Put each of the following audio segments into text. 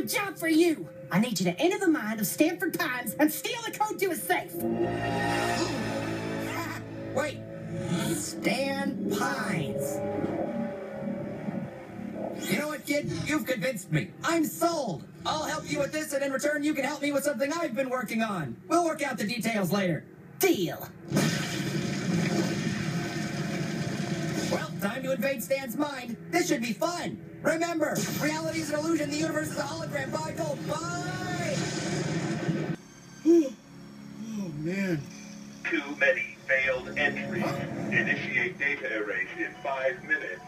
new job for you. I need you to enter the mind of Stanford Pines and steal the code to his safe. Wait. Stan Pines. You know what, kid? You've convinced me. I'm sold. I'll help you with this, and in return, you can help me with something I've been working on. We'll work out the details later. Deal. Well, time to invade Stan's mind. This should be fun. Remember, reality is an illusion. The universe is a hologram. Bye, go. Bye! Oh, man. Too many failed entries. Initiate data erase in 5 minutes.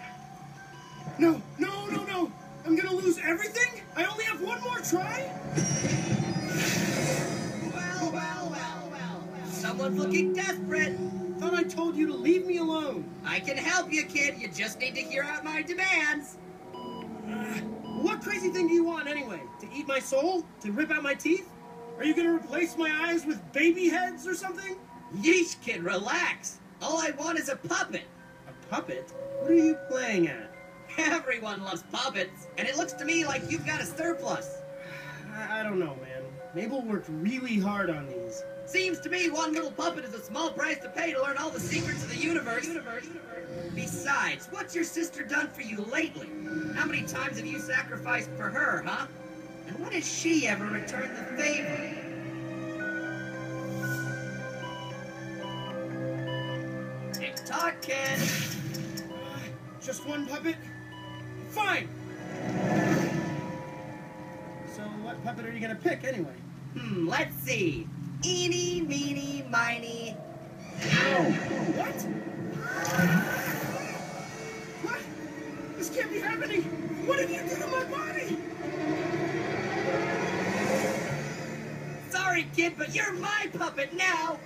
No. I'm gonna lose everything? I only have one more try? Well. Someone's looking desperate. Thought I told you to leave me alone. I can help you, kid. You just need to hear out my demands. What crazy thing do you want anyway? To eat my soul? To rip out my teeth? Are you gonna replace my eyes with baby heads or something? Yeesh, kid, relax. All I want is a puppet. A puppet? What are you playing at? Everyone loves puppets, and it looks to me like you've got a surplus. I don't know, man. Mabel worked really hard on these. Seems to me one little puppet is a small price to pay to learn all the secrets of the universe. Besides, what's your sister done for you lately? How many times have you sacrificed for her, huh? And when has she ever returned the favor? Tick-tock, kid. Just one puppet? Fine! So what puppet are you gonna pick anyway? Let's see. Eeny, meeny, miny. What? What? This can't be happening! What did you do to my body? Sorry, kid, but you're my puppet now!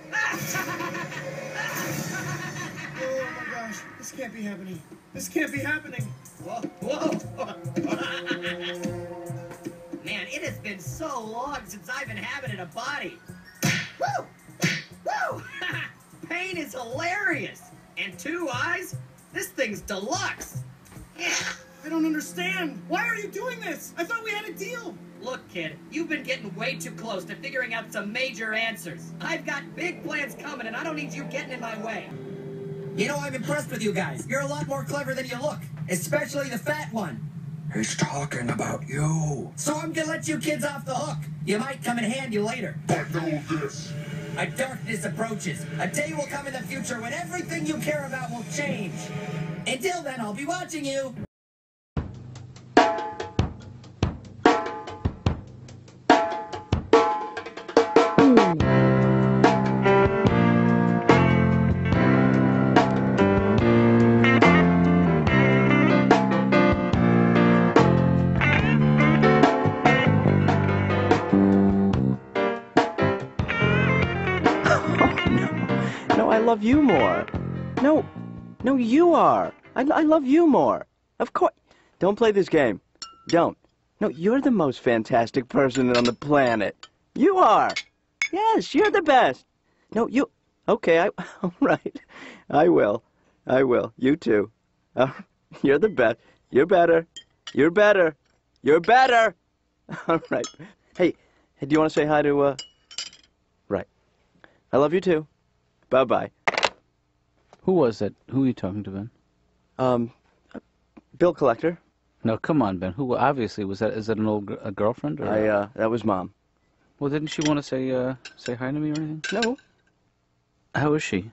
Oh my gosh, this can't be happening. This can't be happening. Whoa. Man, it has been so long since I've inhabited a body. Woo! Pain is hilarious. And 2 eyes? This thing's deluxe. Yeah. I don't understand. Why are you doing this? I thought we had a deal. Look, kid, you've been getting way too close to figuring out some major answers. I've got big plans coming, and I don't need you getting in my way. You know, I'm impressed with you guys. You're a lot more clever than you look. Especially the fat one. He's talking about you. So I'm gonna let you kids off the hook. You might come in handy later. I know this. A darkness approaches. A day will come in the future when everything you care about will change. Until then, I'll be watching you. I love you more. No, you are. I love you more. Of course. Don't play this game. Don't. No, you're the most fantastic person on the planet. You are. Yes, you're the best. No, you... Okay, all right. I will. You too. You're the best. You're better. You're better. You're better. All right. Hey, do you want to say hi to, Right. I love you too. Bye-bye. Who was that? Who are you talking to, Ben? Bill collector. No, come on, Ben. Who? Obviously, was that? Is that an old girlfriend? Or? That was Mom. Well, didn't she want to say hi to me or anything? No. How is she?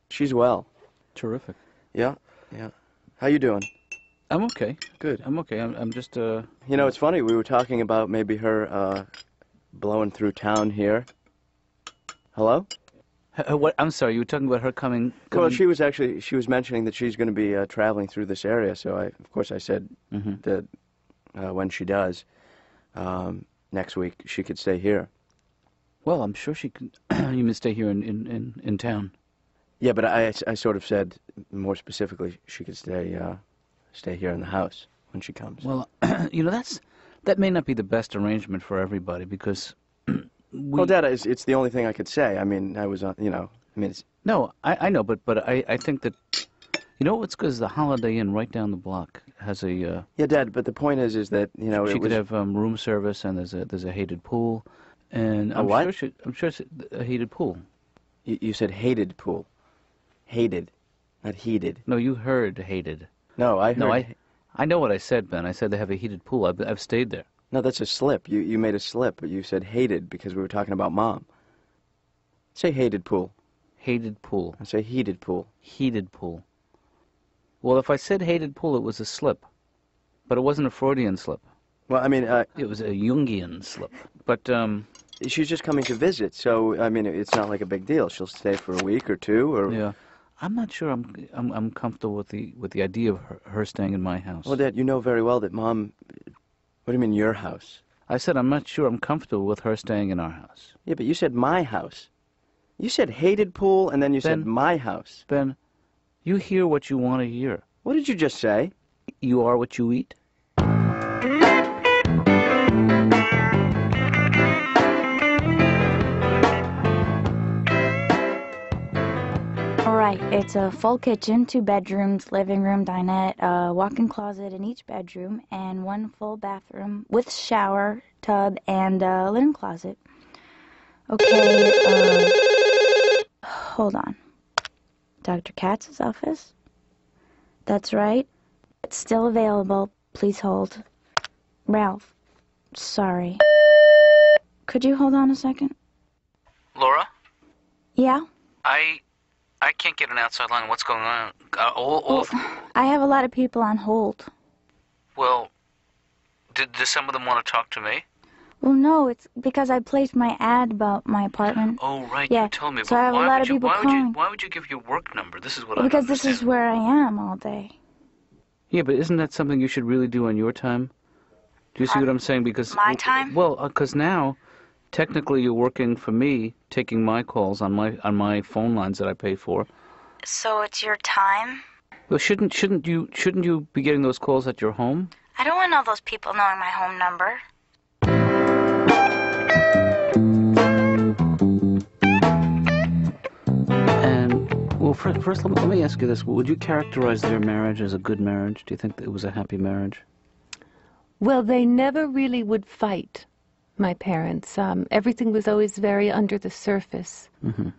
She's well. Terrific. Yeah. How you doing? I'm okay. Good. I'm okay. I'm just, You know, it's funny. We were talking about maybe her, blowing through town here. Hello? What? I'm sorry, you were talking about her coming... Well, she was mentioning that she's going to be traveling through this area, so of course I said that when she does, next week, she could stay here. Well, I'm sure she could... You mean stay here in town? Yeah, but I sort of said, more specifically, she could stay here in the house when she comes. Well, you know, that may not be the best arrangement for everybody, because... Well, Dad, it's the only thing I could say. I mean, I was, you know, I mean, it's... No, I know, but I think that, You know what's good is the Holiday Inn right down the block has a. Yeah, Dad. But the point is that she could have room service, and there's a heated pool, and I'm sure it's a heated pool. You said hated pool. Hated, not heated. No, you heard hated. No, I heard. No, I know what I said, Ben. I said they have a heated pool. I've stayed there. No, that's a slip. You made a slip, but you said hated because we were talking about Mom. Say hated pool. Hated pool. I say heated pool. Heated pool. Well, if I said hated pool, it was a slip. But it wasn't a Freudian slip. Well, I mean... it was a Jungian slip. But, she's just coming to visit, so, I mean, it's not like a big deal. She'll stay for a week or two, or... Yeah. I'm not sure I'm comfortable with the idea of her staying in my house. Well, Dad, you know very well that Mom... What do you mean, your house? I said I'm not sure I'm comfortable with her staying in our house. Yeah, but you said my house. You said hated pool, and then you said my house. Ben, you hear what you want to hear. What did you just say? You are what you eat. Alright, it's a full kitchen, 2 bedrooms, living room, dinette, a walk-in closet in each bedroom, and 1 full bathroom with shower, tub, and a linen closet. Okay, hold on. Dr. Katz's office? That's right. It's still available. Please hold. Ralph, sorry. Could you hold on a second? Laura? Yeah? I can't get an outside line. What's going on? I have a lot of people on hold. Well, do some of them want to talk to me? Well, no, it's because I placed my ad about my apartment. Oh, right, yeah, you told me. So I have a lot of people calling. Why would you give your work number? This is what because this is where I am all day. Yeah, but isn't that something you should really do on your time? Do you see what I'm saying? Because my time? Well, because now, technically, you're working for me, taking my calls on my phone lines that I pay for. So it's your time? Well, shouldn't you be getting those calls at your home? I don't want all those people knowing my home number. And well, first let me ask you this: would you characterize their marriage as a good marriage? Do you think that it was a happy marriage? Well, they never really would fight, my parents. Everything was always very under the surface. Mm-hmm.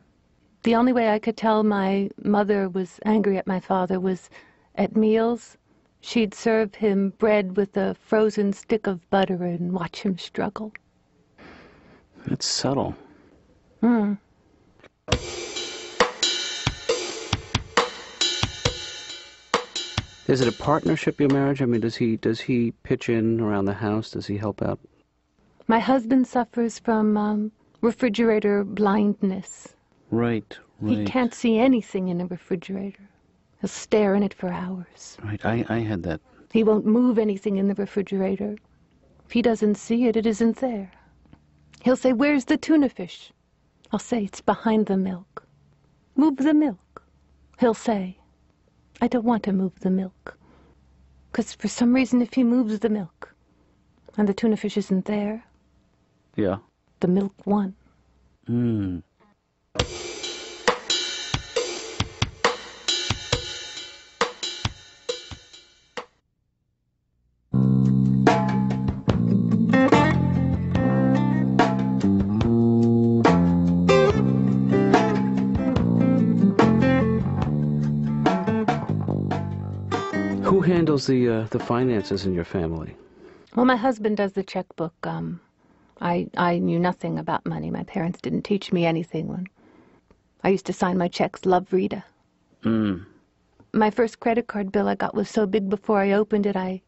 The only way I could tell my mother was angry at my father was at meals. She'd serve him bread with a frozen stick of butter and watch him struggle. That's subtle. Hmm. Is it a partnership, your marriage? I mean, does he pitch in around the house? Does he help out? My husband suffers from refrigerator blindness. Right. He can't see anything in a refrigerator. He'll stare in it for hours. Right, I had that. He won't move anything in the refrigerator. If he doesn't see it, it isn't there. He'll say, "Where's the tuna fish?" I'll say, "It's behind the milk." "Move the milk." He'll say, "I don't want to move the milk." Because for some reason, if he moves the milk and the tuna fish isn't there, yeah, the milk won. Hmm. Who handles the finances in your family? Well, my husband does the checkbook. I knew nothing about money. My parents didn't teach me anything. I used to sign my checks, "Love, Rita." My first credit card bill I got was so big before I opened it, I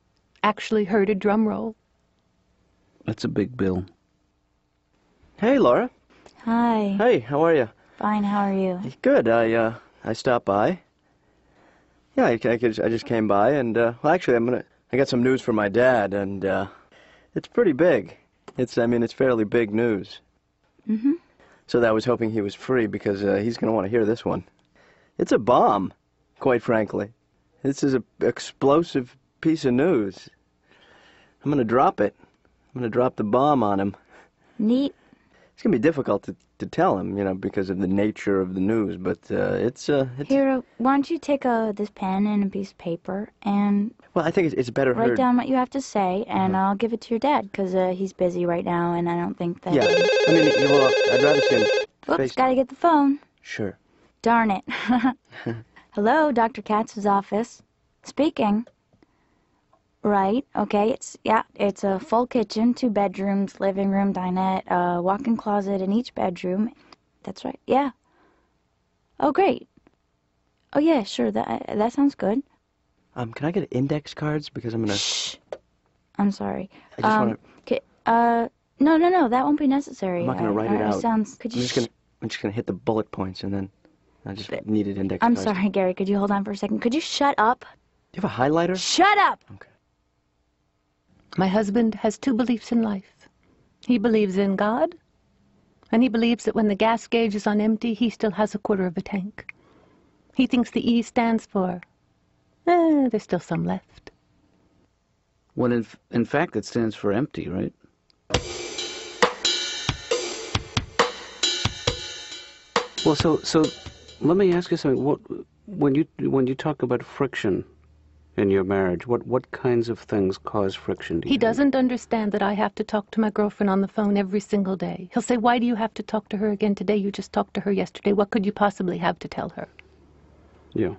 actually heard a drum roll. That's a big bill. Hey, Laura. Hi. Hey, how are you? Fine, how are you? Good. I stopped by. Yeah, I just came by, and well, actually, I got some news for my dad, and it's pretty big. It's fairly big news. Mm-hmm. So I was hoping he was free because he's going to want to hear this one. It's a bomb, quite frankly. This is an explosive piece of news. I'm going to drop it. I'm going to drop the bomb on him. Neat. It's going to be difficult to tell him, you know, because of the nature of the news, but it's... Here, why don't you take this pen and a piece of paper and... Well, I think it's better write down what you have to say, and I'll give it to your dad, because he's busy right now, and I don't think that... Yeah, I mean, well, I'd rather see him... Oops, gotta get the phone. Sure. Darn it. Hello, Dr. Katz's office. Speaking. Right, okay, it's a full kitchen, 2 bedrooms, living room, dinette, walk-in closet in each bedroom. That's right, yeah. Oh, great. Oh, yeah, sure, that sounds good. Can I get index cards? Because I'm gonna... Shh. I'm sorry. I just want to... No, that won't be necessary. I'm not gonna write it out. Could you... I'm just gonna hit the bullet points, and then I just needed index I'm cards. sorry, Gary, could you hold on for a second? Could you shut up? Do you have a highlighter? Shut up! Okay. My husband has 2 beliefs in life. He believes in God, and he believes that when the gas gauge is on empty, he still has a quarter of a tank. He thinks the E stands for, there's still some left. When in fact it stands for empty, right? Well, so let me ask you something. When you talk about friction in your marriage, what kinds of things cause friction? He doesn't understand that I have to talk to my girlfriend on the phone every single day. He'll say, why do you have to talk to her again today? You just talked to her yesterday. What could you possibly have to tell her? Yeah.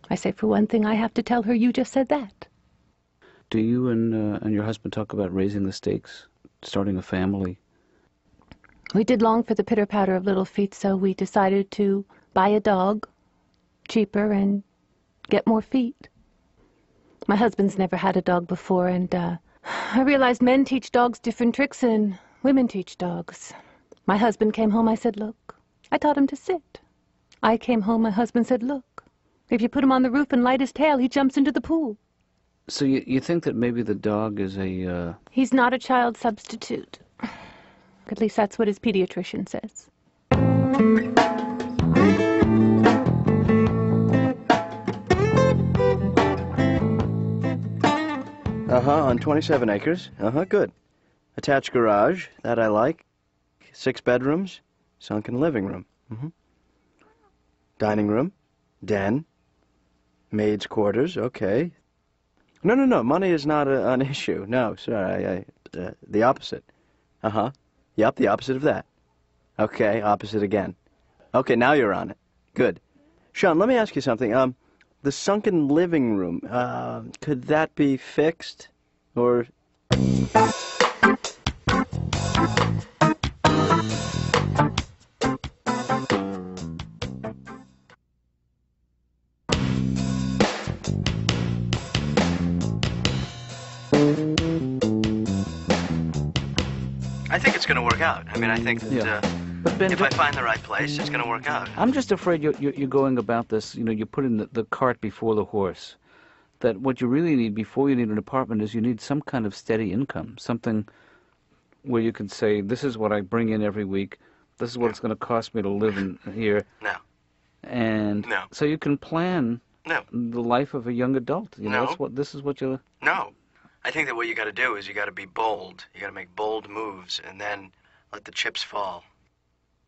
I say, for one thing, I have to tell her you just said that. Do you and your husband talk about raising the stakes, starting a family? We did long for the pitter-patter of little feet, so we decided to buy a dog, cheaper, and get more feet. My husband's never had a dog before, and I realized men teach dogs different tricks than women teach dogs. My husband came home, I said, look. I taught him to sit. I came home, my husband said, look. If you put him on the roof and light his tail, he jumps into the pool. So you think that maybe the dog is a... He's not a child substitute. At least that's what his pediatrician says. On 27 acres. Good. Attached garage, that I like. 6 bedrooms, sunken living room. Dining room, den, maid's quarters, okay. No, money is not an issue. No, sorry, the opposite. Yep, the opposite of that. Okay, opposite again. Okay, now you're on it. Good. Sean, let me ask you something. The sunken living room, could that be fixed? Or... I think it's going to work out. I mean, I think that But Ben, if I find the right place, it's going to work out. I'm just afraid you're going about this, you know, you're putting the cart before the horse. That what you really need before you need an apartment is you need some kind of steady income, something where you can say, this is what I bring in every week, this is what it's going to cost me to live in here. No. And so you can plan the life of a young adult. You know, this is what you... No. I think that what you got to do is you got to be bold. You got to make bold moves and then let the chips fall.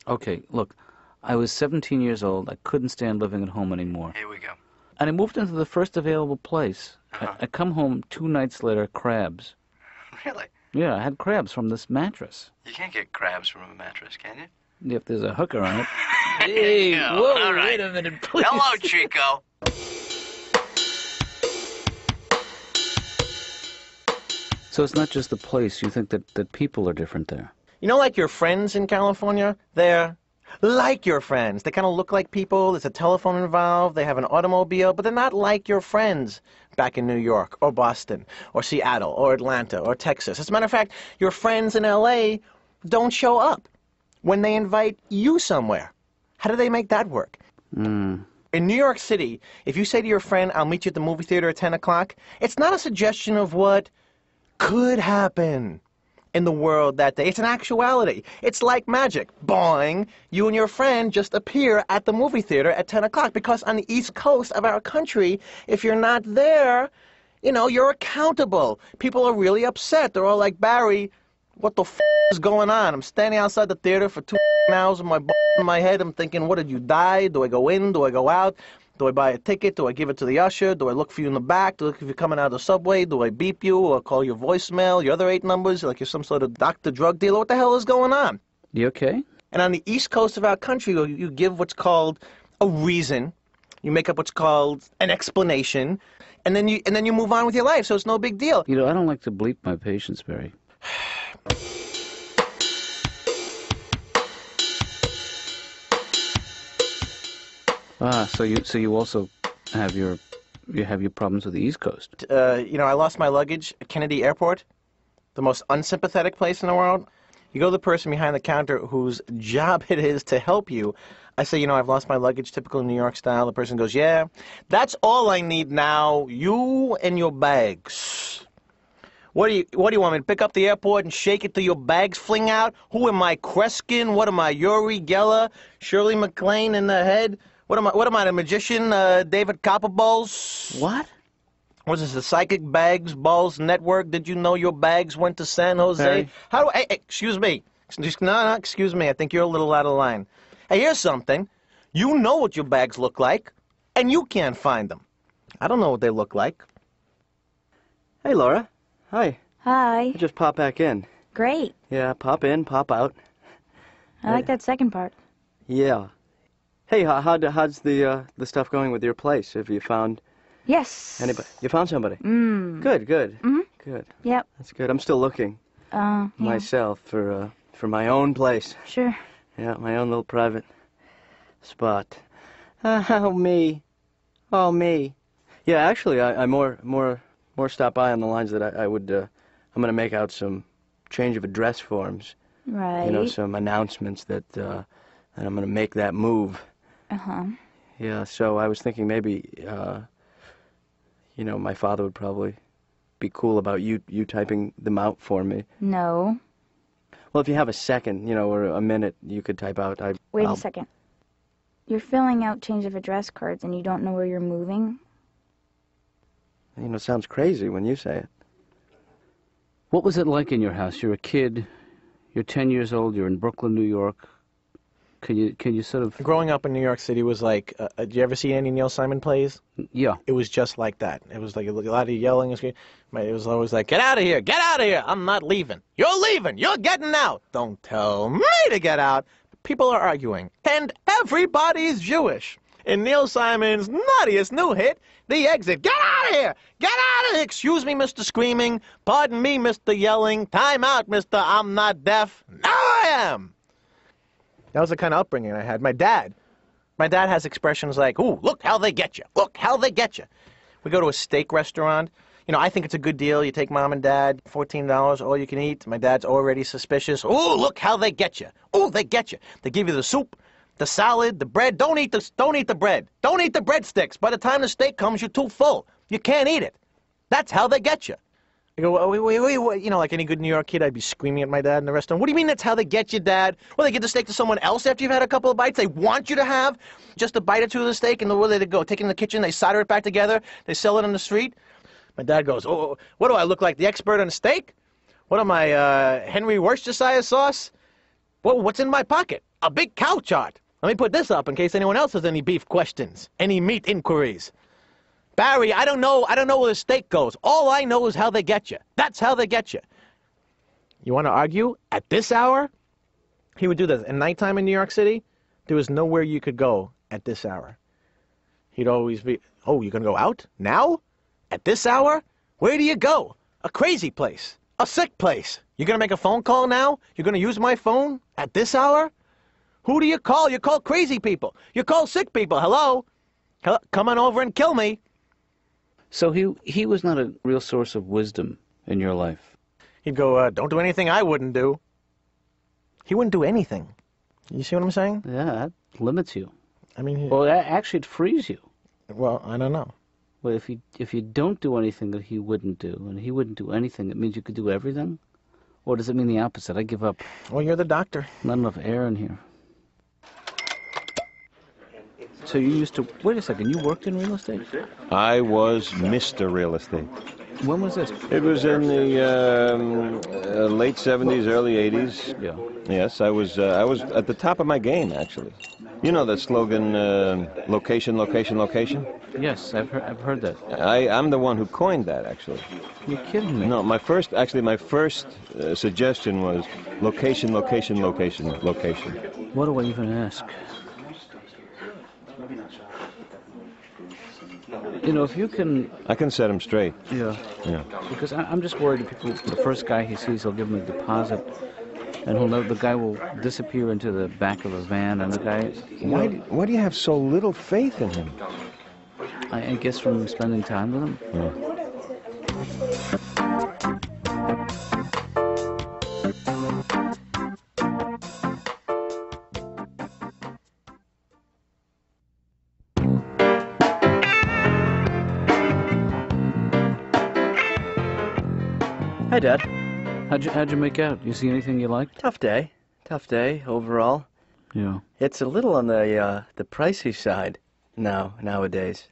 Okay, look, I was 17 years old. I couldn't stand living at home anymore. Here we go. And I moved into the first available place. I come home 2 nights later, crabs. Really? Yeah, I had crabs from this mattress. You can't get crabs from a mattress, can you? If there's a hooker on it. Hey, whoa, all right. wait a minute, please. Hello, Chico. So it's not just the place. You think that people are different there? You know, like your friends in California? They're like your friends. They kind of look like people. There's a telephone involved. They have an automobile, but they're not like your friends back in New York or Boston or Seattle or Atlanta or Texas. As a matter of fact, your friends in L.A. don't show up when they invite you somewhere. How do they make that work? In New York City, if you say to your friend, I'll meet you at the movie theater at 10 o'clock, it's not a suggestion of what could happen in the world that day. It's an actuality. It's like magic. Boing! You and your friend just appear at the movie theater at 10 o'clock because on the East Coast of our country, if you're not there, you know, you're accountable. People are really upset. They're all like, Barry, what the f is going on? I'm standing outside the theater for 2 hours with my in my head. I'm thinking, what, did you die? Do I go in? Do I go out? Do I buy a ticket? Do I give it to the usher? Do I look for you in the back? Do I look if you're coming out of the subway? Do I beep you or call your voicemail, your other 8 numbers, like you're some sort of doctor drug dealer? What the hell is going on? You okay? And on the east coast of our country, you give what's called a reason. You make up what's called an explanation, and then you move on with your life, so it's no big deal. You know, I don't like to bleep my patients, Barry. So you also have your problems with the East Coast. You know, I lost my luggage at Kennedy Airport, the most unsympathetic place in the world. You go to the person behind the counter whose job it is to help you. I say, you know, I've lost my luggage, typical New York style. The person goes, yeah, that's all I need now, you and your bags. What do you want me to pick up the airport and shake it till your bags fling out? Who am I, Kreskin? What am I, Uri Geller? Shirley MacLaine in the head? What am I, the magician, David Copperballs? What? Was this the Psychic Bags Balls Network? Did you know your bags went to San Jose? Hey. How do I, hey, excuse me. No, excuse me. I think you're a little out of line. Hey, here's something. You know what your bags look like, and you can't find them. I don't know what they look like. Hey, Laura. Hi. Hi. I just pop back in. Great. Yeah, pop in, pop out. I like that second part. Yeah. Hey, how's the stuff going with your place? Have you found Yes. anybody? You found somebody? Good, good. Good. Yep. That's good. I'm still looking Yeah. myself for my own place. Sure. Yeah, my own little private spot. Oh, me. Oh, me. Yeah, actually, I more stop by on the lines that I would, I'm going to make out some change of address forms. Right. You know, some announcements that I'm going to make that move. Uh-huh. Yeah, so I was thinking maybe, you know, my father would probably be cool about you typing them out for me. No. Well, if you have a second, you know, or a minute, you could type out. Wait a second. You're filling out change of address cards and you don't know where you're moving? You know, it sounds crazy when you say it. What was it like in your house? You're a kid, you're 10 years old, you're in Brooklyn, New York. Can you sort of... Growing up in New York City was like, did you ever see any Neil Simon plays? Yeah. It was just like that. It was like a lot of yelling and screaming. It was always like, get out of here, get out of here. I'm not leaving. You're leaving. You're getting out. Don't tell me to get out. People are arguing. And everybody's Jewish. In Neil Simon's nuttiest new hit, The Exit. Get out of here! Get out of here! Excuse me, Mr. Screaming. Pardon me, Mr. Yelling. Time out, Mr. I'm not deaf. Now I am! That was the kind of upbringing I had. My dad has expressions like, ooh, look how they get you. Look how they get you. We go to a steak restaurant. You know, I think it's a good deal. You take mom and dad, $14, all you can eat. My dad's already suspicious. Ooh, look how they get you. Ooh, they get you. They give you the soup, the salad, the bread. Don't eat the bread. Don't eat the breadsticks. By the time the steak comes, you're too full. You can't eat it. That's how they get you. I go, wait, you know, like any good New York kid, I'd be screaming at my dad in the restaurant. What do you mean that's how they get you, Dad? Well, they give the steak to someone else after you've had a couple of bites. They want you to have just a bite or two of the steak, and where they go? Take it in the kitchen, they solder it back together, they sell it on the street. My dad goes, oh, what do I look like, the expert on steak? What am I, Henry Worcestershire sauce? Well, what's in my pocket? A big cow chart. Let me put this up in case anyone else has any beef questions, any meat inquiries. Barry, I don't know where the steak goes. All I know is how they get you. That's how they get you. You want to argue? At this hour? He would do this. At nighttime in New York City, there was nowhere you could go at this hour. He'd always be, oh, you're going to go out? Now? At this hour? Where do you go? A crazy place. A sick place. You're going to make a phone call now? You're going to use my phone? At this hour? Who do you call? You call crazy people. You call sick people. Hello? Come on over and kill me. So he was not a real source of wisdom in your life. He'd go, don't do anything I wouldn't do. He wouldn't do anything. You see what I'm saying? Yeah, that limits you. I mean... Well, actually, it frees you. Well, I don't know. Well, if you don't do anything that he wouldn't do, and he wouldn't do anything, it means you could do everything? Or does it mean the opposite? I give up. Well, you're the doctor. Not enough air in here. So you used to... Wait a second, you worked in real estate? I was Mr. Real Estate. When was this? It was in the late 70s, early 80s. Yeah. Yes, I was at the top of my game, actually. You know the slogan, location, location, location? Yes, I've heard that. I'm the one who coined that, actually. You're kidding me. No, my first suggestion was location, location, location, location. What do I even ask? You know, if you can... I can set him straight. Yeah. Yeah. Because I'm just worried that people, the first guy he sees, he'll give him a deposit, and the guy will disappear into the back of a van, and the guy... Why do you have so little faith in him? I guess from spending time with him. Yeah. Hi, Dad. How'd you make out? You see anything you liked? Tough day overall. Yeah. It's a little on the pricey side nowadays.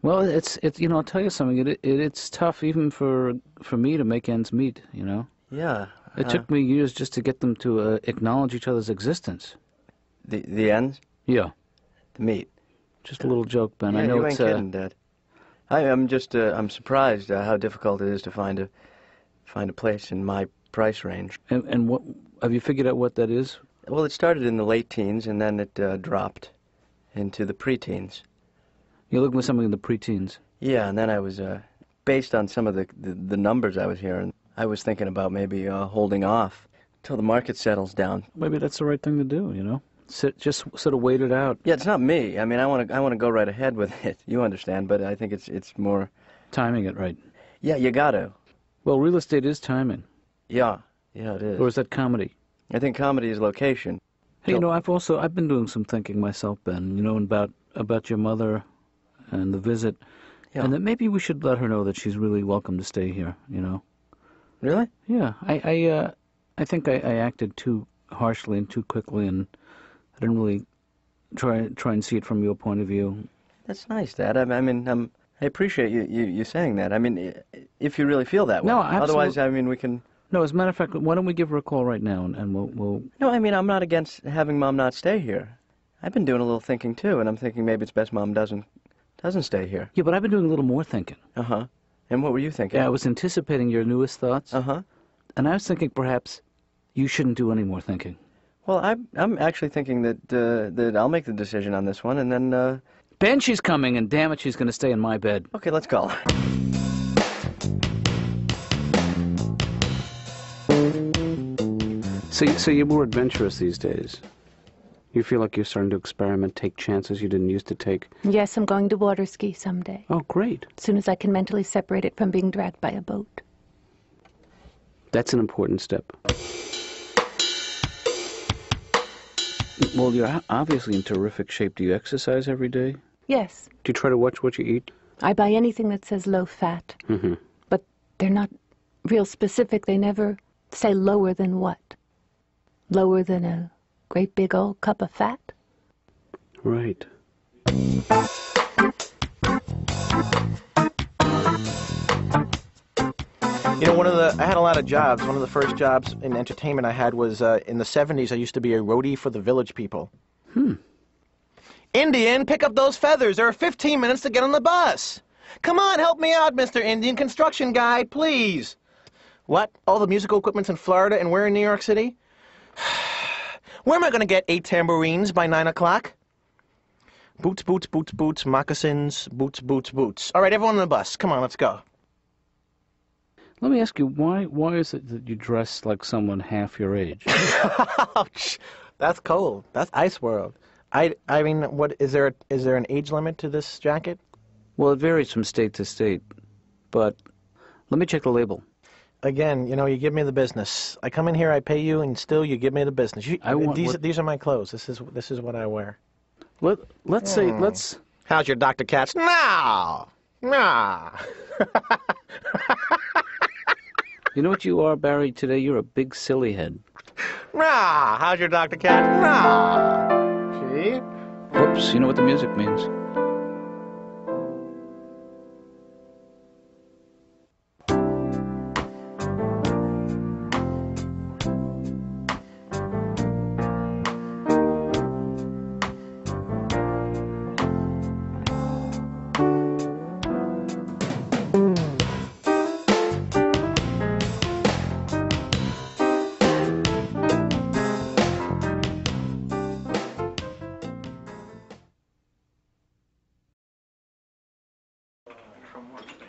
Well, it's you know, I'll tell you something. It's tough even for me to make ends meet. You know. Yeah. It took me years just to get them to acknowledge each other's existence. The ends? Yeah. The meat. Just a little joke, Ben. Yeah, I know you it's ain't kidding, Dad. I'm surprised how difficult it is to find a place in my price range. And what have you figured out what that is? Well, it started in the late teens, and then it dropped into the preteens. You're looking for something in the preteens. Yeah, and then I was based on some of the numbers I was hearing. I was thinking about maybe holding off till the market settles down. Maybe that's the right thing to do. You know, just sort of wait it out. Yeah, it's not me. I mean, I want to go right ahead with it. You understand? But I think it's more timing it right. Yeah, you got to. Well, real estate is timing. Yeah, it is. Or is that comedy? I think comedy is location. Hey, you know, I've been doing some thinking myself, Ben. You know, about your mother and the visit, and that maybe we should let her know that she's really welcome to stay here. You know. Really? Yeah. I think I acted too harshly and too quickly, and I didn't really try and see it from your point of view. That's nice, Dad. I mean, I appreciate you saying that. I mean, if you really feel that way. No, absolutely. Otherwise, I mean, we can... No, as a matter of fact, why don't we give her a call right now, and we'll... No, I mean, I'm not against having Mom not stay here. I've been doing a little thinking, too, and I'm thinking maybe it's best Mom doesn't stay here. Yeah, but I've been doing a little more thinking. Uh-huh. And what were you thinking? Yeah, I was anticipating your newest thoughts. Uh-huh. And I was thinking perhaps you shouldn't do any more thinking. Well, I'm actually thinking that I'll make the decision on this one, and then... Ben, she's coming, and damn it, she's going to stay in my bed. Okay, let's call her. So you're more adventurous these days. You feel like you're starting to experiment, take chances you didn't used to take. Yes, I'm going to water ski someday. Oh, great. As soon as I can mentally separate it from being dragged by a boat. That's an important step. Well, you're obviously in terrific shape. Do you exercise every day? Yes. Do you try to watch what you eat? I buy anything that says low fat. Mm-hmm. But they're not real specific. They never say lower than what? Lower than a great big old cup of fat? Right. You know, I had a lot of jobs. One of the first jobs in entertainment I had was in the 70s. I used to be a roadie for the Village People. Indian, pick up those feathers. There are 15 minutes to get on the bus. Come on, help me out, Mr. Indian Construction Guy, please. What? All the musical equipment's in Florida and we're in New York City? Where am I going to get 8 tambourines by 9 o'clock? Boots, boots, boots, boots, moccasins, boots, boots, boots. All right, everyone on the bus. Come on, let's go. Let me ask you, why is it that you dress like someone half your age? Ouch. That's cold. That's Ice World. I mean, what is there an age limit to this jacket? Well, it varies from state to state, but let me check the label. Again, you know, you give me the business. I come in here, I pay you, and still you give me the business. These are my clothes. This is what I wear. Let's say. How's your Dr. Katz? No. You know what you are, Barry? Today you're a big silly head. Nah. How's your Dr. Katz? Nah. See? Whoops. You know what the music means.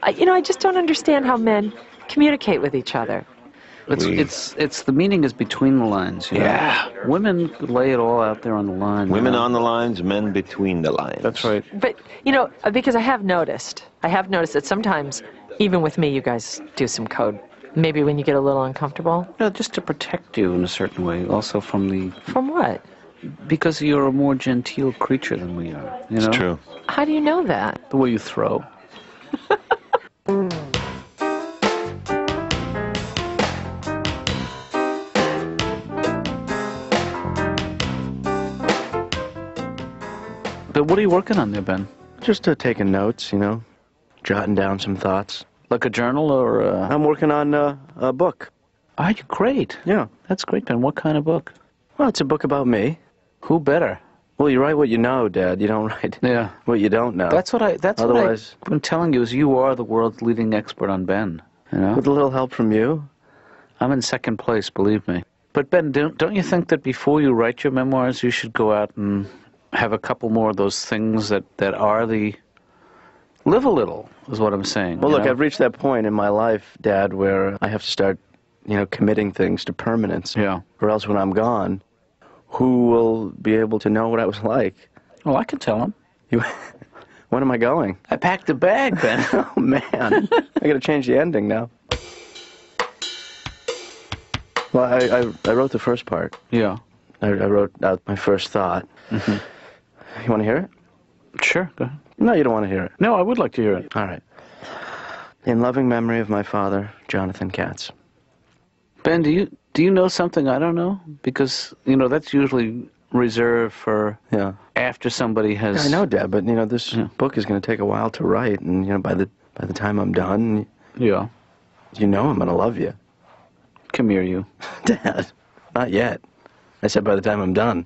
I just don't understand how men communicate with each other. It's the meaning is between the lines. You know? Women lay it all out there on the line. Women on the lines, men between the lines. That's right. But, because I have noticed that sometimes, even with me, you guys do some code. Maybe when you get a little uncomfortable. No, just to protect you in a certain way. Also from the... From what? Because you're a more genteel creature than we are. You know? It's true. How do you know that? The way you throw. But what are you working on there, Ben? Just taking notes, jotting down some thoughts. Like a journal or I'm working on a book. Are you great? Yeah. That's great, Ben. What kind of book? Well, it's a book about me. Who better? Well, you write what you know, Dad. You don't write what you don't know. That's what I've been telling you is you are the world's leading expert on Ben. With a little help from you. I'm in second place, believe me. But Ben, don't you think that before you write your memoirs, you should go out and have a couple more of those things that are the... Live a little, is what I'm saying. Well, look, I've reached that point in my life, Dad, where I have to start, committing things to permanence. Yeah. Or else when I'm gone, who will be able to know what I was like? Well, I can tell them. When am I going? I packed a bag, Ben. Oh, man. I got to change the ending now. Well, I wrote the first part. Yeah. I wrote out my first thought. Mm-hmm. You want to hear it? Sure, go ahead. No, you don't want to hear it. No, I would like to hear it. All right. In loving memory of my father, Jonathan Katz. Ben, do you know something I don't know? Because, that's usually reserved for after somebody has... Yeah, I know, Dad, but, this book is going to take a while to write, and, by the time I'm done... Yeah. I'm going to love you. Come here, you. Dad, not yet. I said by the time I'm done.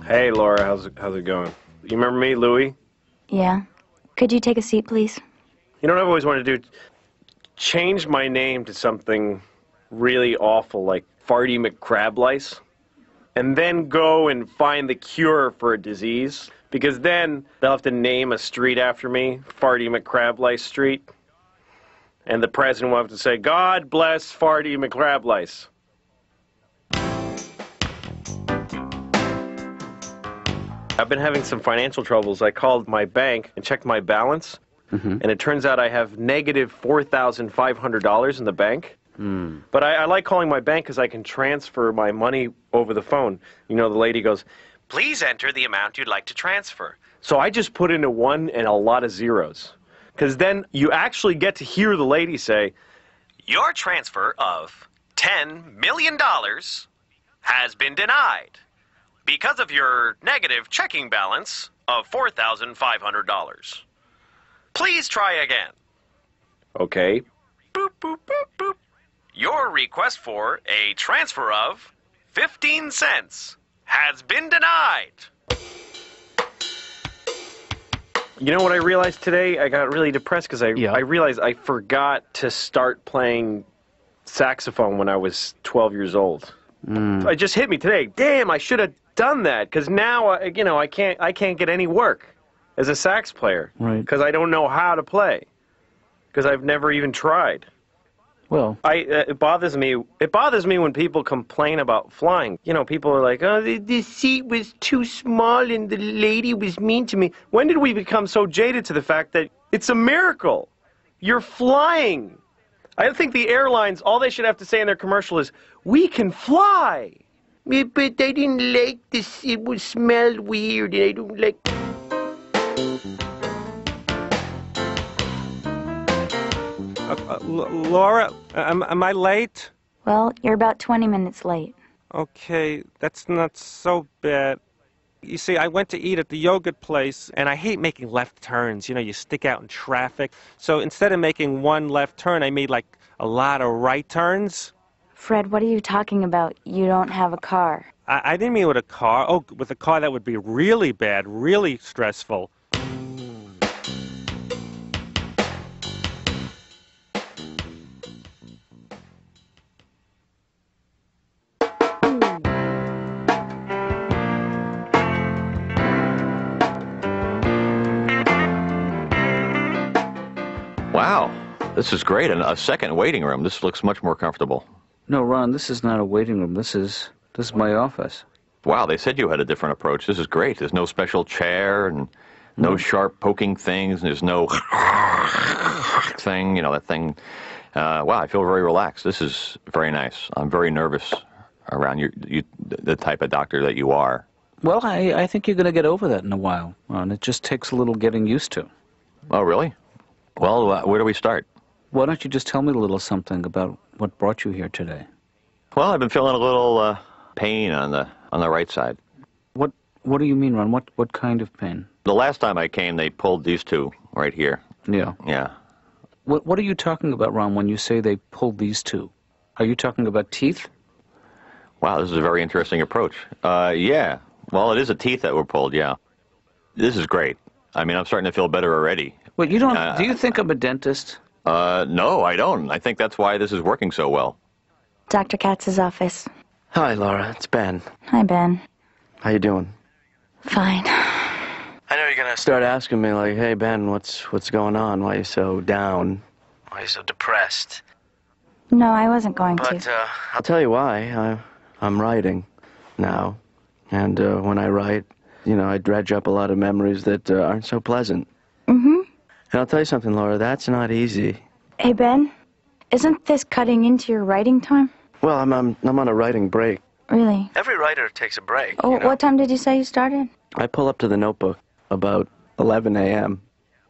Hey, Laura, how's it going? You remember me, Louie? Yeah. Could you take a seat, please? You know what I've always wanted to do? Change my name to something really awful, like Farty McCrablice, and then go and find the cure for a disease, because then they'll have to name a street after me, Farty McCrablice Street, and the president will have to say, God bless Farty McCrablice. I've been having some financial troubles. I called my bank and checked my balance, and it turns out I have negative $4,500 in the bank. But I like calling my bank because I can transfer my money over the phone. The lady goes, please enter the amount you'd like to transfer. So I just put in a 1 and a lot of zeros, because then you actually get to hear the lady say, your transfer of $10 million has been denied because of your negative checking balance of $4,500. Please try again. Okay. Boop, boop, boop, boop. Your request for a transfer of 15 cents has been denied. You know what I realized today? I got really depressed because I realized I forgot to start playing saxophone when I was 12 years old. It just hit me today. Damn, I should have done that, because now I can't get any work as a sax player, right? Because I don't know how to play, because I've never even tried. Well, it bothers me. It bothers me when people complain about flying. People are like, oh, the seat was too small and the lady was mean to me. When did we become so jaded to the fact that it's a miracle? You're flying. I think the airlines, all they should have to say in their commercial is, we can fly. But I didn't like this. It smelled weird. I don't like... Laura, am I late? Well, you're about 20 minutes late. Okay, that's not so bad. You see, I went to eat at the yogurt place, and I hate making left turns. You stick out in traffic. So instead of making one left turn, I made, a lot of right turns. Fred, what are you talking about? You don't have a car. I didn't mean with a car. Oh, with a car that would be really bad, really stressful. Wow, this is great. And a second waiting room. This looks much more comfortable. No, Ron, this is not a waiting room. This is my office. Wow, they said you had a different approach. This is great. There's no special chair and no sharp poking things. And there's no thing, that thing. Wow, I feel very relaxed. This is very nice. I'm very nervous around the type of doctor that you are. Well, I think you're going to get over that in a while, Ron. It just takes a little getting used to. Oh, really? Well, where do we start? Why don't you just tell me a little something about what brought you here today? Well, I've been feeling a little pain on the right side. What do you mean, Ron? What kind of pain? The last time I came, they pulled these two right here. Yeah. Yeah. What are you talking about, Ron, when you say they pulled these two? Are you talking about teeth? Wow, this is a very interesting approach. Yeah. Well, it is the teeth that were pulled, yeah. This is great. I mean, I'm starting to feel better already. Well, you don't... do you think I'm a dentist? No, I don't. I think that's why this is working so well. Dr. Katz's office. Hi, Laura. It's Ben. Hi, Ben. How you doing? Fine. I know you're gonna start asking me, like, hey, Ben, what's going on? Why are you so down? Why are you so depressed? No, I wasn't going to. But, I'll tell you why. I'm writing now. And when I write, I dredge up a lot of memories that aren't so pleasant. Mm-hmm. And I'll tell you something, Laura, that's not easy. Hey, Ben, isn't this cutting into your writing time? Well, I'm on a writing break. Really? Every writer takes a break. Oh, what time did you say you started? I pull up to the notebook about 11 a.m.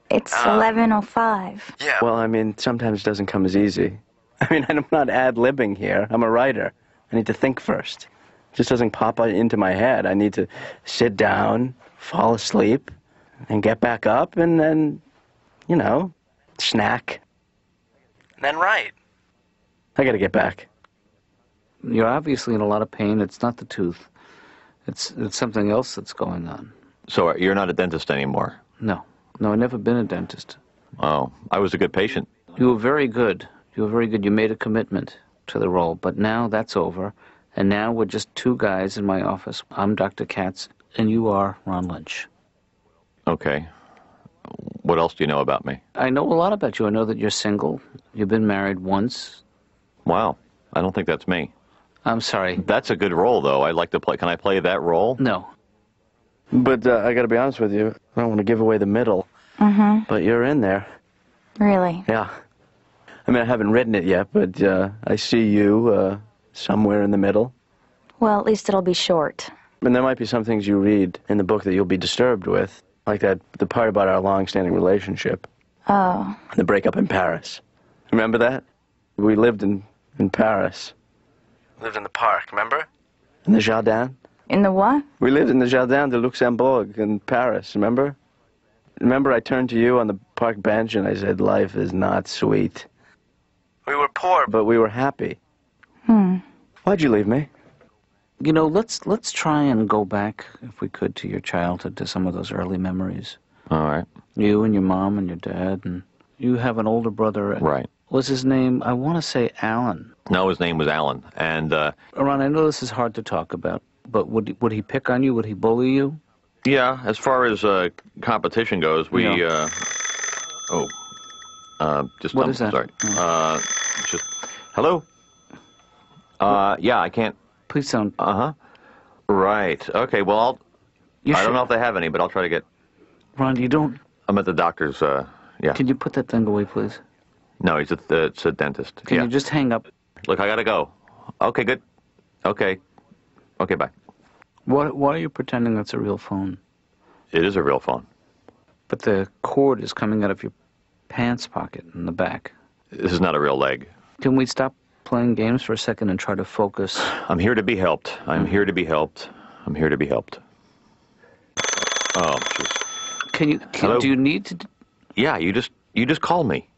It's 11:05. Yeah. Well, I mean, sometimes it doesn't come as easy. I mean, I'm not ad-libbing here. I'm a writer. I need to think first. It just doesn't pop into my head. I need to sit down, fall asleep, and get back up, and then, snack. And then write. I gotta get back. You're obviously in a lot of pain. It's not the tooth. It's something else that's going on. So you're not a dentist anymore? No, I've never been a dentist. Oh, I was a good patient. You were very good. You made a commitment to the role, but now that's over, and now we're just two guys in my office. I'm Dr. Katz, and you are Ron Lynch. Okay. What else do you know about me? I know a lot about you. I know that you're single. You've been married once. Wow. I don't think that's me. I'm sorry. That's a good role, though. I'd like to play. Can I play that role? No. But I gotta be honest with you. I don't want to give away the middle. Mm-hmm. But you're in there. Really? Yeah. I mean, I haven't written it yet, but I see you somewhere in the middle. Well, at least it'll be short. And there might be some things you read in the book that you'll be disturbed with, like the part about our long-standing relationship. Oh. The breakup in Paris. Remember that? We lived in Paris. Lived in the park, remember? In the Jardin. In the what? We lived in the Jardin de Luxembourg in Paris, remember? Remember I turned to you on the park bench and I said, life is not sweet. We were poor, but we were happy. Why'd you leave me? Let's try and go back, if we could, to your childhood, to some of those early memories. All right. You and your mom and your dad, and you have an older brother. Right. Was his name, I want to say Alan. No, his name was Alan. And Ron, I know this is hard to talk about, but would he pick on you? Would he bully you? Yeah, as far as competition goes, we What is that? Sorry. Just hello. Yeah, I can't. Please don't. Right. Okay. Well, I don't know if they have any, but I'll try to get. Ron, you don't. I'm at the doctor's. Yeah. Can you put that thing away, please? No, it's a dentist. Can you just hang up? Look, I gotta go. Okay, good. Okay, bye. Why are you pretending that's a real phone? It is a real phone. But the cord is coming out of your pants pocket in the back. This is not a real leg. Can we stop playing games for a second and try to focus? I'm here to be helped. I'm here to be helped. I'm here to be helped. Oh, jeez. Do you need to? Yeah, you just called me.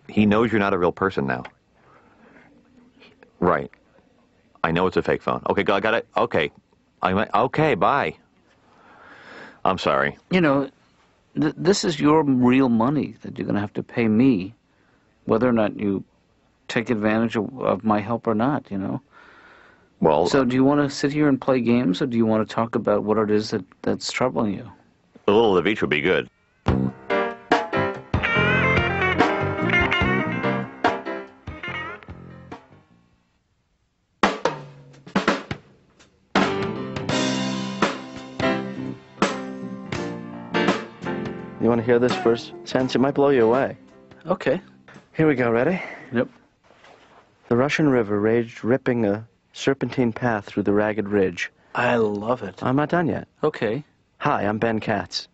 He knows you're not a real person now. Right. I know it's a fake phone. Okay, I got it. Okay. Okay, bye. I'm sorry. This is your real money that you're going to have to pay me, whether or not you take advantage of my help or not, Well... So do you want to sit here and play games, or do you want to talk about what it is that's troubling you? A little of each would be good. You want to hear this first sentence? It might blow you away. Okay. Here we go. Ready? Yep. The Russian River raged, ripping a serpentine path through the ragged ridge. I love it. I'm not done yet. Okay. Hi, I'm Ben Katz.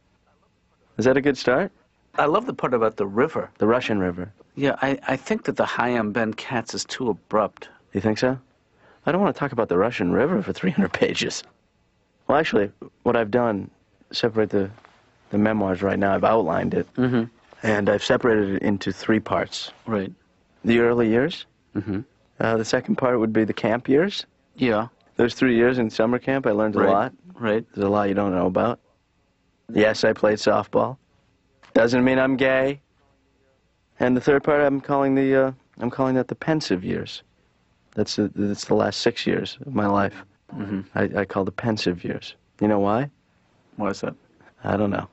Is that a good start? I love the part about the river. The Russian River. Yeah, I think that the hi, I'm Ben Katz is too abrupt. You think so? I don't want to talk about the Russian River for 300 pages. Well, actually, what I've done, separate the memoirs right now. I've outlined it. Mm-hmm. And I've separated it into 3 parts. Right. The early years. Mm-hmm. The second part would be the camp years. Yeah. Those 3 years in summer camp, I learned a lot. Right. There's a lot you don't know about. Yes, I played softball. Doesn't mean I'm gay. And the third part, I'm calling that the pensive years. That's the last 6 years of my life. Mm-hmm. I call the pensive years. You know why? Why is that? I don't know.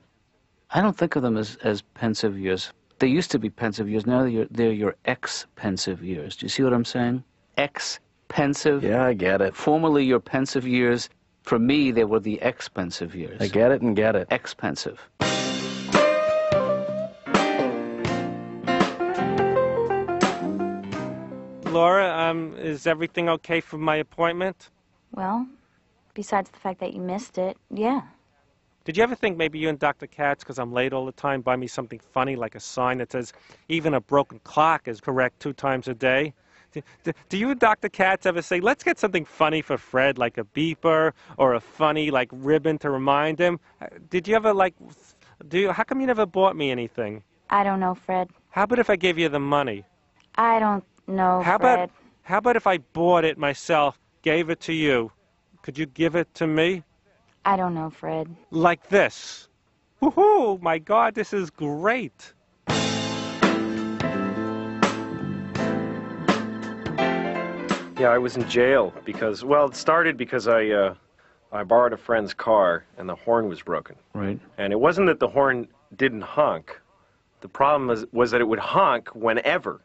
I don't think of them as pensive years. They used to be pensive years. Now they're your ex-pensive years. Do you see what I'm saying? Ex-pensive. Yeah, I get it. Formerly your pensive years. For me, they were the expensive years. I get it and get it. Expensive. Laura, is everything okay for my appointment? Well, besides the fact that you missed it, yeah. Did you ever think maybe you and Dr. Katz, because I'm late all the time, buy me something funny like a sign that says, even a broken clock is correct 2 times a day? Do you and Dr. Katz ever say, let's get something funny for Fred, like a beeper or a funny, like, ribbon to remind him? Did you ever, like, how come you never bought me anything? I don't know, Fred. How about if I gave you the money? I don't know, How Fred. about if I bought it myself, gave it to you? Could you give it to me? I don't know, Fred. Like this. Woohoo! My God, this is great. Yeah, I was in jail because, well, it started because I borrowed a friend's car and the horn was broken. Right. And it wasn't that the horn didn't honk. The problem was that it would honk whenever.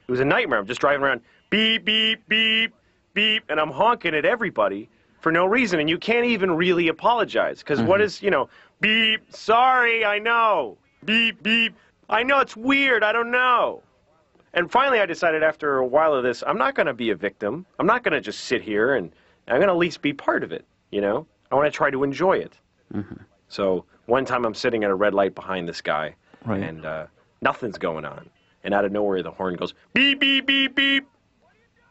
It was a nightmare. I'm just driving around, beep, beep, beep, beep, and I'm honking at everybody for no reason. And you can't even really apologize because what is, beep, sorry, I know. Beep, beep, I know it's weird, I don't know. And finally I decided after a while of this, I'm not going to be a victim. I'm not going to just sit here, and I'm going to at least be part of it, I want to try to enjoy it. Mm-hmm. So one time I'm sitting at a red light behind this guy, right. And nothing's going on. And out of nowhere, the horn goes, beep, beep, beep, beep.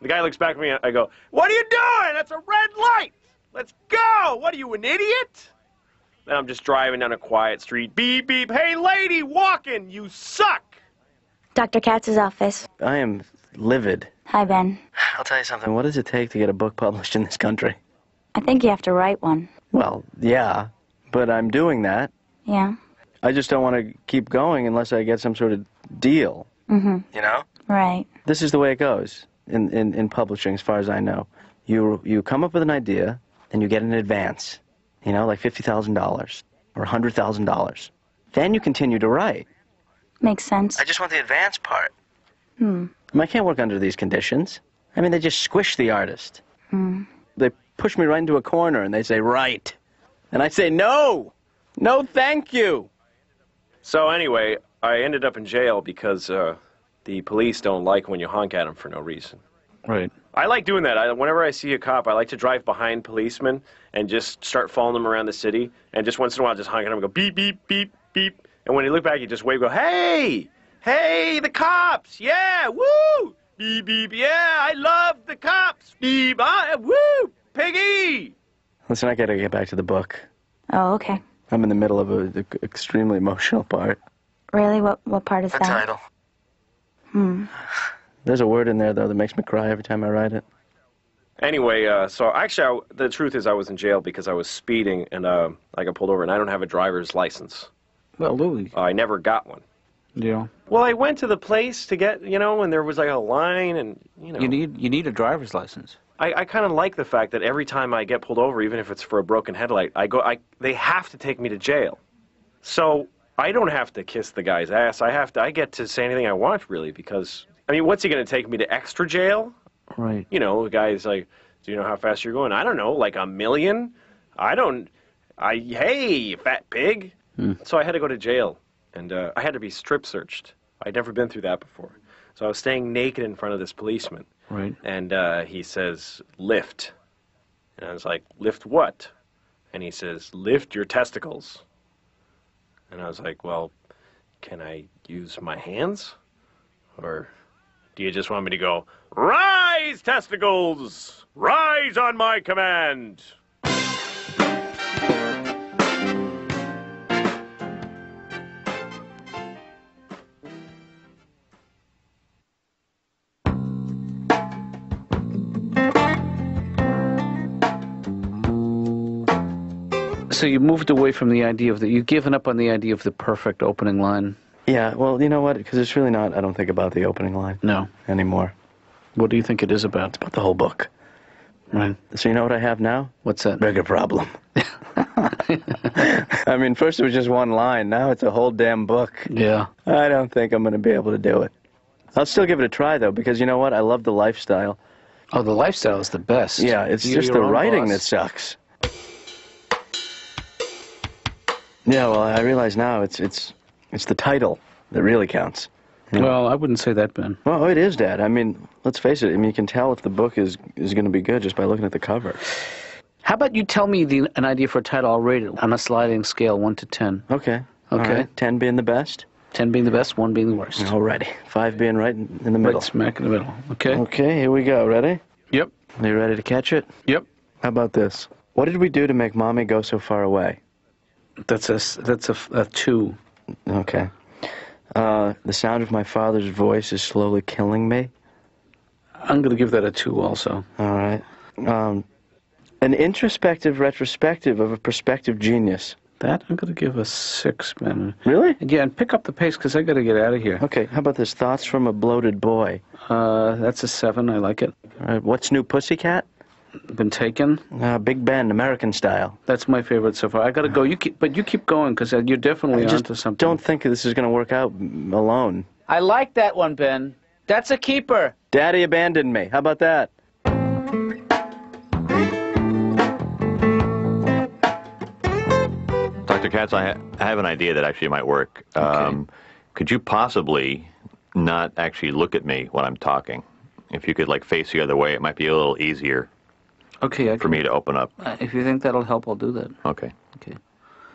The guy looks back at me, and I go, what are you doing? That's a red light. Let's go. What are you, an idiot? And I'm just driving down a quiet street. Beep, beep. Hey, lady, walking. You suck. Dr. Katz's office. I am livid. Hi, Ben. I'll tell you something. What does it take to get a book published in this country? I think you have to write one. Well, yeah, but I'm doing that. Yeah? I just don't want to keep going unless I get some sort of deal. Mm-hmm. You know? Right. This is the way it goes in publishing, as far as I know. You come up with an idea, and you get an advance. Like $50,000 or $100,000. Then you continue to write. Makes sense. I just want the advance part. Hmm. I can't work under these conditions. I mean, they just squish the artist. They push me right into a corner, and they say, write. And I say, no! No, thank you! So anyway, I ended up in jail because the police don't like when you honk at them for no reason. Right. I like doing that. Whenever I see a cop, I like to drive behind policemen and just start following them around the city, and just once in a while just honk at them and go beep, beep, beep, beep. And when they look back, you just wave, go, hey! Hey, the cops! Yeah, woo! Beep, beep, yeah, I love the cops! Beep, woo! Piggy! Listen, I gotta get back to the book. Oh, okay. I'm in the middle of an extremely emotional part. Really? What part is that? The title. There's a word in there, though, that makes me cry every time I write it. Anyway, so actually, the truth is I was in jail because I was speeding, and I got pulled over, and I don't have a driver's license. Well, Louis. I never got one. Yeah. Well, I went to the place to get, and there was like a line, and, You need a driver's license. I kind of like the fact that every time I get pulled over, even if it's for a broken headlight, they have to take me to jail. So I don't have to kiss the guy's ass. I get to say anything I want, really, because, I mean, what's he going to take me to extra jail? Right. The guy's like, do you know how fast you're going? I don't know, like 1 million? Hey, you fat pig. So I had to go to jail. and I had to be strip searched. I'd never been through that before. So I was staying naked in front of this policeman. Right. And he says, lift. And I was like, lift what? And he says, lift your testicles. And I was like, well, can I use my hands? Or do you just want me to go, rise, testicles! Rise on my command! So you moved away from the idea of you've given up on the idea of the perfect opening line? Yeah, well, you know what? Because it's really not, I don't think about the opening line. No. Anymore. What do you think it is about? It's about the whole book. Right. So you know what I have now? What's that? Bigger problem. I mean, first it was just one line. Now it's a whole damn book. Yeah. I don't think I'm going to be able to do it. I'll still give it a try, though, because you know what? I love the lifestyle. Oh, the lifestyle is the best. Yeah, it's You're just your the own writing boss. that sucks. Yeah, well, I realize now it's the title that really counts. You know? Well, I wouldn't say that, Ben. Well, it is, Dad. I mean, let's face it. I mean, you can tell if the book is going to be good just by looking at the cover. How about you tell me an idea for a title? I'll rate it on a sliding scale, 1 to 10. Okay. Okay. All right. 10 being the best? 10 being the best, 1 being the worst. Alrighty. 5 being right in the middle. Right smack in the middle. Okay. Okay, here we go. Ready? Yep. Are you ready to catch it? Yep. How about this? What did we do to make Mommy go so far away? That's a 2. Okay. The sound of my father's voice is slowly killing me. I'm going to give that a 2 also. All right. An introspective retrospective of a prospective genius. That I'm going to give a 6, man. Really? Yeah, and pick up the pace because I got to get out of here. Okay, how about this? Thoughts from a bloated boy. That's a 7. I like it. All right, What's New Pussycat? Been taken. Big Ben, American style. That's my favorite so far. I got to go. You keep going because you're definitely onto something. Don't think this is going to work out alone. I like that one, Ben. That's a keeper. Daddy abandoned me. How about that? Dr. Katz, I have an idea that actually might work. Okay. Could you possibly not actually look at me when I'm talking? If you could, like, face the other way, it might be a little easier for me to open up. If you think that'll help, I'll do that. Okay. Okay.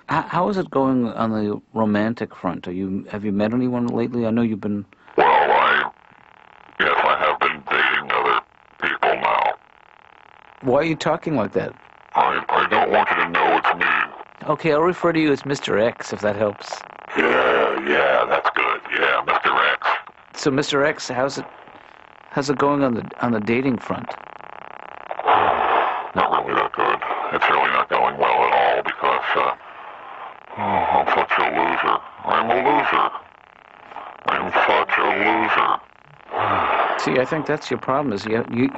How is it going on the romantic front? Have you met anyone lately? I know you've been... Well, yes, I have been dating other people now. Why are you talking like that? I don't want you to know it's me. Okay, I'll refer to you as Mr. X, if that helps. Yeah, that's good. Yeah, Mr. X. So, Mr. X, how's it going on the dating front? Not really that good. It's really not going well at all because I'm such a loser. I'm a loser. I'm such a loser. See, I think that's your problem, is you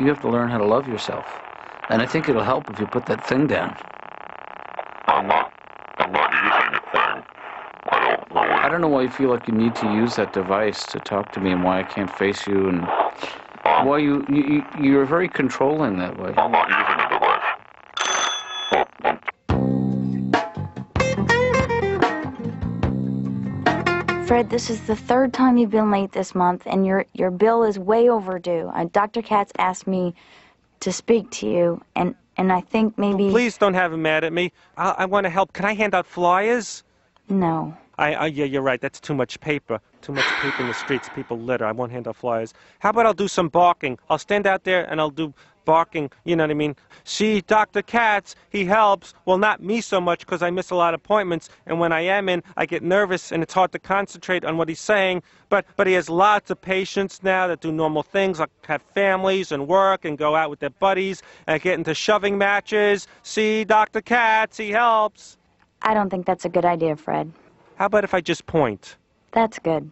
have to learn how to love yourself. And I think it'll help if you put that thing down. I'm not using a thing. I don't know why you feel like you need to use that device to talk to me and why I can't face you and why you're very controlling that way. I'm not using a device. Fred, this is the 3rd time you've been late this month, and your bill is way overdue. Dr. Katz asked me to speak to you, and I think maybe... Please don't have him mad at me. I want to help. Can I hand out flyers? No. Yeah, you're right. That's too much paper. Too much paper in the streets. People litter. I won't hand out flyers. How about I'll do some barking? I'll stand out there and I'll do barking. You know what I mean? See, Dr. Katz, he helps. Well, not me so much because I miss a lot of appointments. And when I am in, I get nervous and it's hard to concentrate on what he's saying. But he has lots of patients now that do normal things like have families and work and go out with their buddies and get into shoving matches. See, Dr. Katz, he helps. I don't think that's a good idea, Fred. How about if I just point? That's good.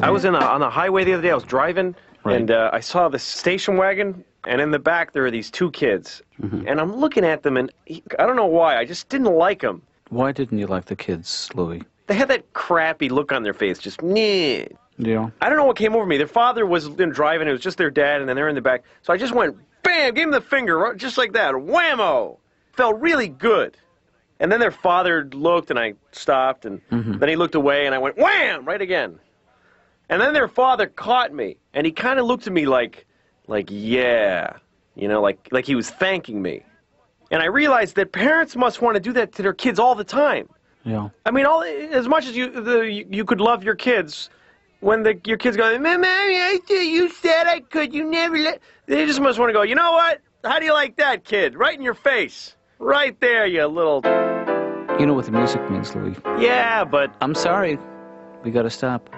I was on the highway the other day. I was driving, and I saw this station wagon, and in the back there are these 2 kids. Mm-hmm. And I'm looking at them, and I don't know why. I just didn't like them. Why didn't you like the kids, Louis? They had that crappy look on their face, just meh. Yeah. I don't know what came over me. Their father was driving. It was just their dad, and then they're in the back. So I just went, bam, gave him the finger, just like that, whammo. Felt really good. And then their father looked, and I stopped, and then he looked away, and I went, wham, right again. And then their father caught me, and he kind of looked at me like, yeah, you know, like he was thanking me. And I realized that parents must want to do that to their kids all the time. Yeah. I mean, as much as you could love your kids, when your kids go, Mommy, you said I could, you never let... They just must want to go, you know what? How do you like that, kid? Right in your face. Right there, you little... You know what the music means, Louis. Yeah, but... I'm sorry. We gotta stop.